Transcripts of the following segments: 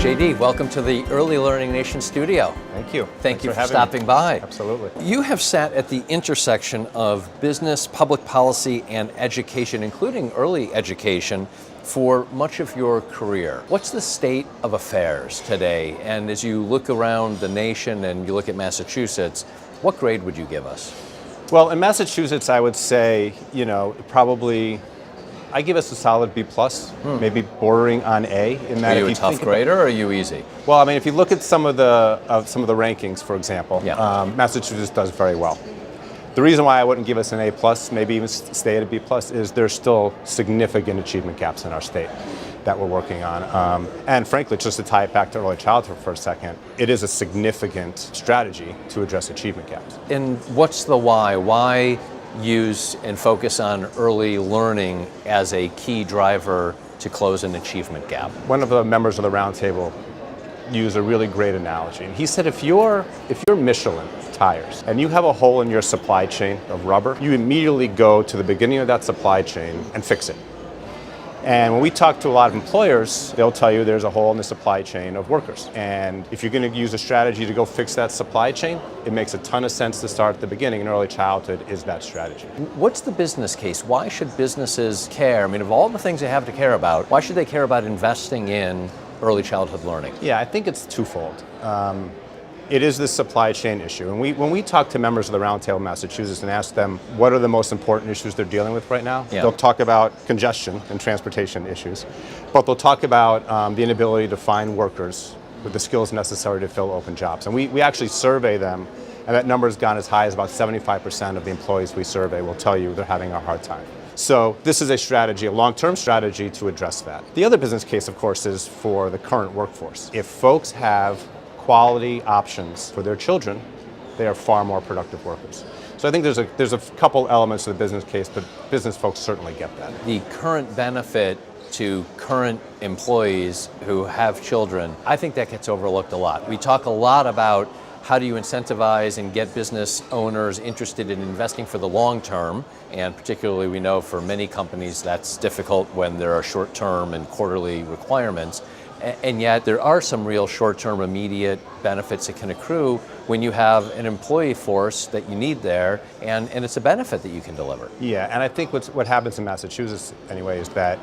JD, welcome to the Early Learning Nation studio. Thank you. Thank you for stopping by. Absolutely. You have sat at the intersection of business, public policy, and education, including early education, for much of your career. What's the state of affairs today? And as you look around the nation and you look at Massachusetts, what grade would you give us? Well, in Massachusetts, I would say, probably, I give us a solid B+, maybe bordering on A. In that, are you a tough grader or are you easy? Well, I mean, if you look at some of the rankings, for example, Massachusetts does very well. The reason why I wouldn't give us an A+, maybe even stay at a B+, is there's still significant achievement gaps in our state that we're working on. And frankly, just to tie it back to early childhood for a second, it is a significant strategy to address achievement gaps. And what's the why? Why use and focus on early learning as a key driver to close an achievement gap? One of the members of the roundtable used a really great analogy. And he said, if you're Michelin tires and you have a hole in your supply chain of rubber, you immediately go to the beginning of that supply chain and fix it. And when we talk to a lot of employers, they'll tell you there's a hole in the supply chain of workers. And if you're going to use a strategy to go fix that supply chain, it makes a ton of sense to start at the beginning, and early childhood is that strategy. What's the business case? Why should businesses care? I mean, of all the things they have to care about, why should they care about investing in early childhood learning? Yeah, I think it's twofold. It is the supply chain issue. And when we talk to members of the Roundtable in Massachusetts and ask them what are the most important issues they're dealing with right now, they'll talk about congestion and transportation issues, but they'll talk about the inability to find workers with the skills necessary to fill open jobs. And we actually survey them, and that number has gone as high as about 75% of the employees we survey will tell you they're having a hard time. So this is a strategy, a long-term strategy to address that. The other business case, of course, is for the current workforce. If folks have quality options for their children, they are far more productive workers. So I think there's a couple elements to the business case, but business folks certainly get that. The current benefit to current employees who have children, I think that gets overlooked a lot. We talk a lot about how do you incentivize and get business owners interested in investing for the long term, and particularly we know for many companies that's difficult when there are short-term and quarterly requirements. And yet there are some real short-term immediate benefits that can accrue when you have an employee force that you need there, and it's a benefit that you can deliver. Yeah, and I think what happens in Massachusetts anyway is that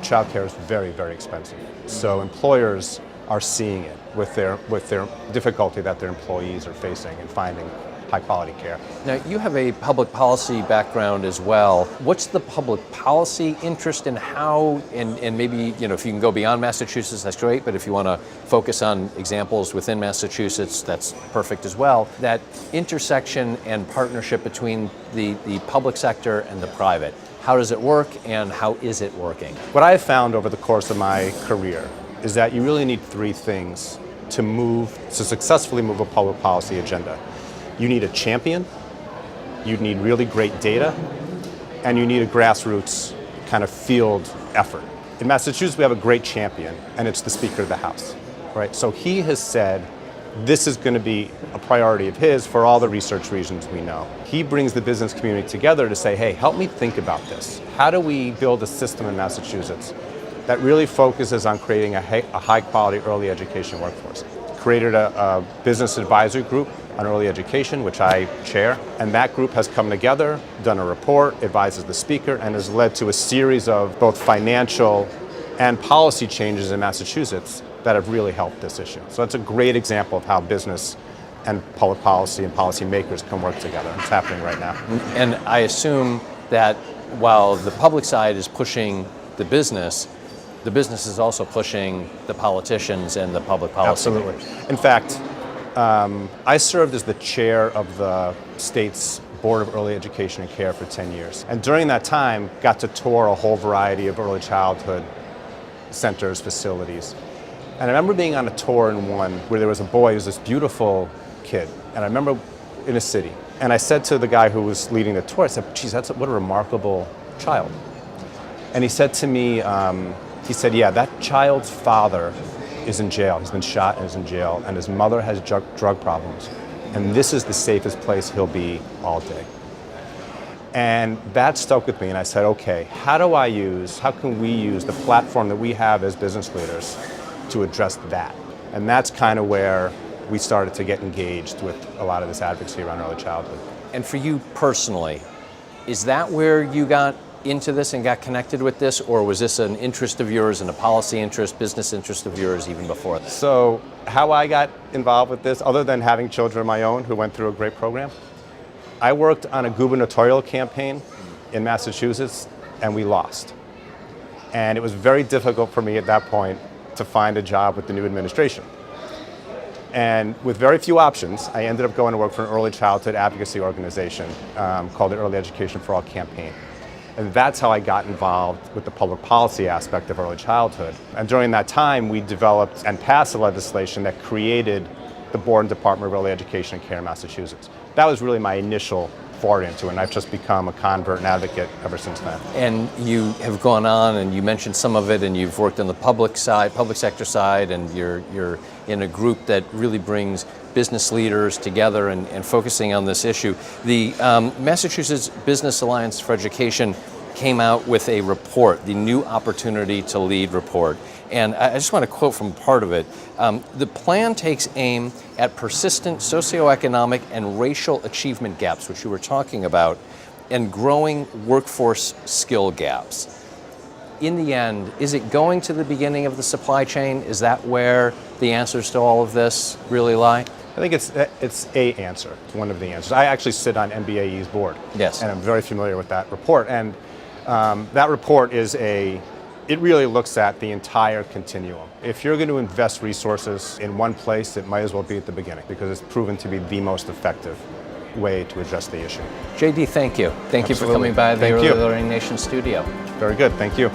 childcare is very, very expensive. So employers are seeing it with their difficulty that their employees are facing in finding high-quality care. Now, you have a public policy background as well. What's the public policy interest in how, and maybe, if you can go beyond Massachusetts, that's great, but if you want to focus on examples within Massachusetts, that's perfect as well, that intersection and partnership between the public sector and the private. How does it work, and how is it working? What I have found over the course of my career is that you really need three things to successfully move a public policy agenda. You need a champion, you need really great data, and you need a grassroots kind of field effort. In Massachusetts, we have a great champion, and it's the Speaker of the House, right? So he has said this is going to be a priority of his for all the research reasons we know. He brings the business community together to say, hey, help me think about this. How do we build a system in Massachusetts that really focuses on creating a high-quality early education workforce? Created a business advisory group on early education, which I chair, and that group has come together, done a report, advises the speaker, and has led to a series of both financial and policy changes in Massachusetts that have really helped this issue. So it's a great example of how business and public policy and policymakers can work together. It's happening right now. And I assume that while the public side is pushing the business is also pushing the politicians and the public policy. Absolutely. In fact, I served as the chair of the state's Board of Early Education and Care for 10 years. And during that time, got to tour a whole variety of early childhood centers, facilities. And I remember being on a tour in one where there was a boy, he was this beautiful kid. And I remember in a city. And I said to the guy who was leading the tour, I said, geez, what a remarkable child. And he said to me, he said, yeah, that child's father is in jail. He's been shot and is in jail, and his mother has drug problems. And this is the safest place he'll be all day. And that stuck with me, and I said, okay, how can we use the platform that we have as business leaders to address that? And that's kind of where we started to get engaged with a lot of this advocacy around early childhood. And for you personally, is that where you got into this and got connected with this, or was this an interest of yours and a policy interest, business interest of yours even before this? So how I got involved with this, other than having children of my own who went through a great program, I worked on a gubernatorial campaign in Massachusetts, and we lost. And it was very difficult for me at that point to find a job with the new administration. And with very few options, I ended up going to work for an early childhood advocacy organization called the Early Education for All campaign. And that's how I got involved with the public policy aspect of early childhood. And during that time, we developed and passed the legislation that created the Board and Department of Early Education and Care in Massachusetts. That was really my initial foray into it, and I've just become a convert and advocate ever since then. And you have gone on, and you mentioned some of it, and you've worked on the public sector side, and you're in a group that really brings business leaders together and focusing on this issue. The Massachusetts Business Alliance for Education came out with a report, the New Opportunity to Lead report. And I just want to quote from part of it. The plan takes aim at persistent socioeconomic and racial achievement gaps, which you were talking about, and growing workforce skill gaps. In the end, is it going to the beginning of the supply chain? Is that where the answers to all of this really lie? I think it's a answer, one of the answers. I actually sit on NBAE's board. Yes. And I'm very familiar with that report. And that report it really looks at the entire continuum. If you're going to invest resources in one place, it might as well be at the beginning, because it's proven to be the most effective way to address the issue. JD, thank you. Thank you for coming by the Early Learning Nation studio. Very good, thank you.